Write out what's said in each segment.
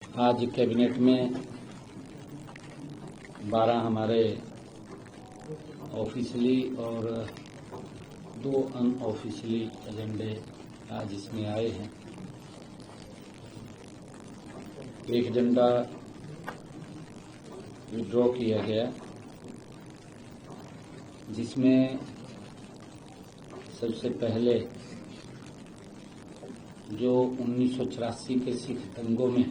आज कैबिनेट में 12 हमारे ऑफिशियली और 2 अनऑफिशियली एजेंडे आज इसमें आए हैं। एक एजेंडा विड्रॉ किया गया, जिसमें सबसे पहले जो 1984 के सिख दंगों में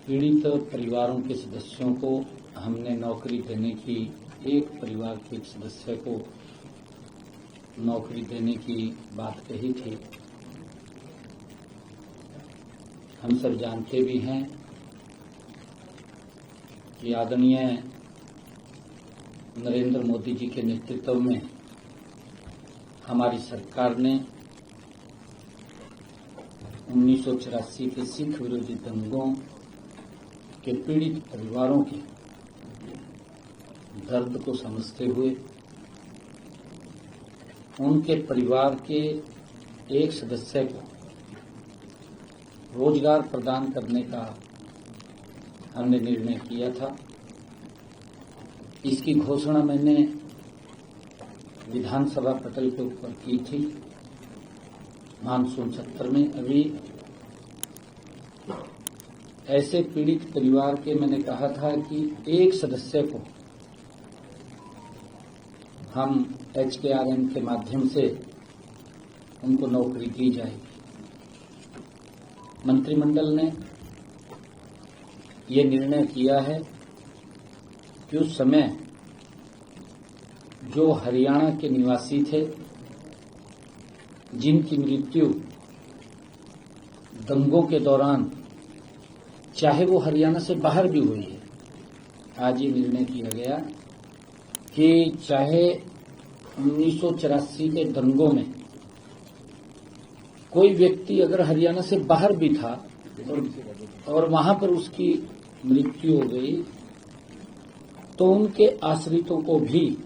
पीड़ित परिवारों के सदस्यों को हमने नौकरी देने की, एक परिवार के एक सदस्य को नौकरी देने की बात कही थी। हम सब जानते भी हैं कि आदरणीय नरेंद्र मोदी जी के नेतृत्व में हमारी सरकार ने 1984 के सिख विरोधी दंगों के पीड़ित परिवारों के दर्द को समझते हुए उनके परिवार के एक सदस्य को रोजगार प्रदान करने का हमने निर्णय किया था। इसकी घोषणा मैंने विधानसभा पटल के ऊपर की थी मानसून सत्र में। अभी ऐसे पीड़ित परिवार के मैंने कहा था कि एक सदस्य को हम HKRN के माध्यम से उनको नौकरी दी जाएगी। मंत्रिमंडल ने ये निर्णय किया है कि उस समय जो हरियाणा के निवासी थे, जिनकी मृत्यु दंगों के दौरान चाहे वो हरियाणा से बाहर भी हुई है, आज ये निर्णय किया गया कि चाहे 1984 के दंगों में कोई व्यक्ति अगर हरियाणा से बाहर भी था और वहां पर उसकी मृत्यु हो गई, तो उनके आश्रितों को भी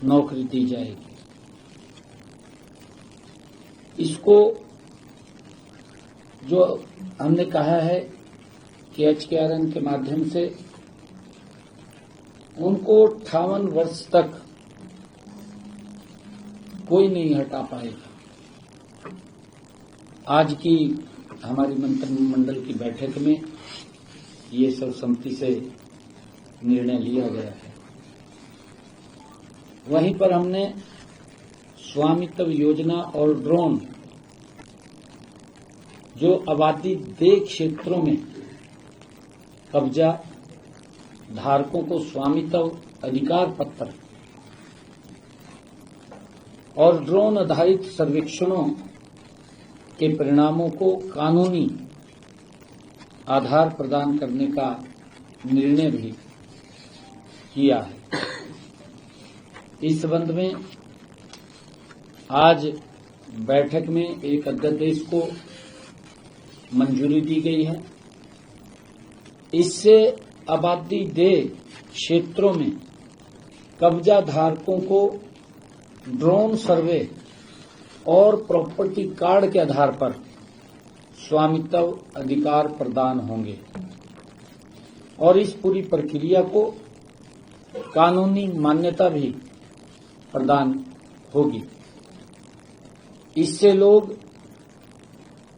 नौकरी दी जाएगी। इसको जो हमने कहा है कि HKRN के माध्यम से उनको 58 वर्ष तक कोई नहीं हटा पाएगा। आज की हमारी मंत्रिमंडल की बैठक में ये सर्वसम्मति से निर्णय लिया गया है। वहीं पर हमने स्वामित्व योजना और ड्रोन जो आबादी देय क्षेत्रों में कब्जा धारकों को स्वामित्व अधिकार पत्र और ड्रोन आधारित सर्वेक्षणों के परिणामों को कानूनी आधार प्रदान करने का निर्णय भी किया है। इस संबंध में आज बैठक में एक अध्यादेश को मंजूरी दी गई है। इससे आबादी देय क्षेत्रों में कब्जा धारकों को ड्रोन सर्वे और प्रॉपर्टी कार्ड के आधार पर स्वामित्व अधिकार प्रदान होंगे और इस पूरी प्रक्रिया को कानूनी मान्यता भी प्रदान होगी। इससे लोग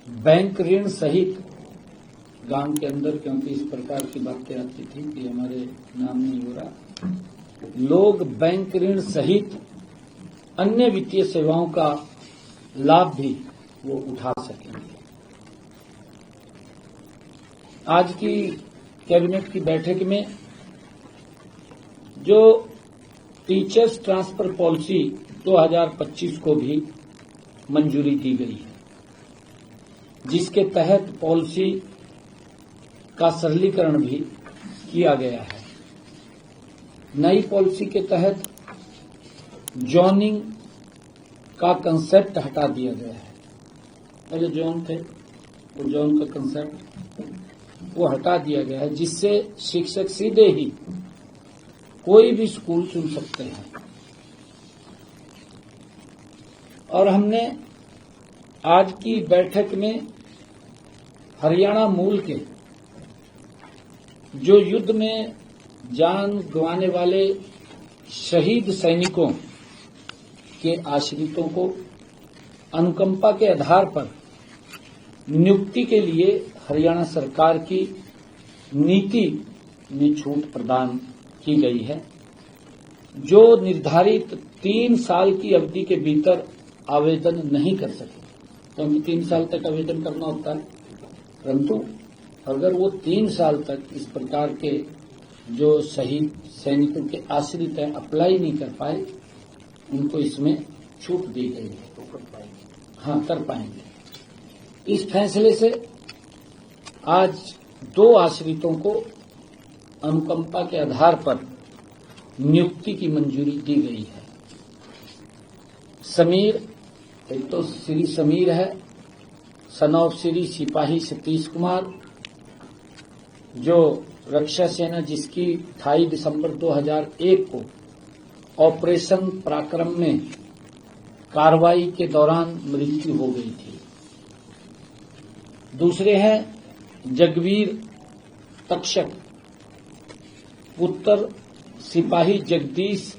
बैंक ऋण सहित गांव के अंदर, क्योंकि इस प्रकार की बातें आती थी कि हमारे नाम नहीं हो रहा, लोग बैंक ऋण सहित अन्य वित्तीय सेवाओं का लाभ भी वो उठा सकेंगे। आज की कैबिनेट की बैठक में जो टीचर्स ट्रांसफर पॉलिसी 2025 को भी मंजूरी दी गई है, जिसके तहत पॉलिसी का सरलीकरण भी किया गया है। नई पॉलिसी के तहत जॉनिंग का कंसेप्ट हटा दिया गया है। पहले जॉन थे, वो जॉन का कंसेप्ट वो हटा दिया गया है, जिससे शिक्षक सीधे ही कोई भी स्कूल चुन सकते हैं। और हमने आज की बैठक में हरियाणा मूल के जो युद्ध में जान गंवाने वाले शहीद सैनिकों के आश्रितों को अनुकंपा के आधार पर नियुक्ति के लिए हरियाणा सरकार की नीति में छूट प्रदान की गई है। जो निर्धारित 3 साल की अवधि के भीतर आवेदन नहीं कर सके, क्योंकि 3 साल तक आवेदन करना होता है, परंतु अगर वो 3 साल तक इस प्रकार के जो शहीद सैनिकों के आश्रित हैं अप्लाई नहीं कर पाए, उनको इसमें छूट दी गई है। तो कर पाएंगे, हाँ कर पाएंगे। इस फैसले से आज 2 आश्रितों को अनुकंपा के आधार पर नियुक्ति की मंजूरी दी गई है। समीर, एक तो श्री समीर है, सन ऑफ श्री सिपाही सतीश कुमार, जो रक्षा सेना जिसकी 28 दिसंबर 2001 को ऑपरेशन पराक्रम में कार्रवाई के दौरान मृत्यु हो गई थी। दूसरे हैं जगवीर तक्षक, पुत्र सिपाही जगदीश,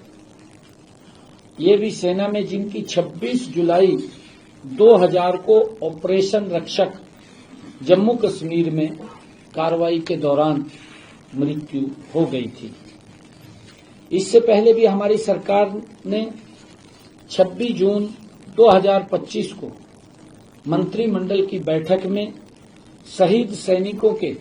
ये भी सेना में जिनकी 26 जुलाई 2000 को ऑपरेशन रक्षक जम्मू कश्मीर में कार्रवाई के दौरान मृत्यु हो गई थी। इससे पहले भी हमारी सरकार ने 26 जून 2025 को मंत्रिमंडल की बैठक में शहीद सैनिकों के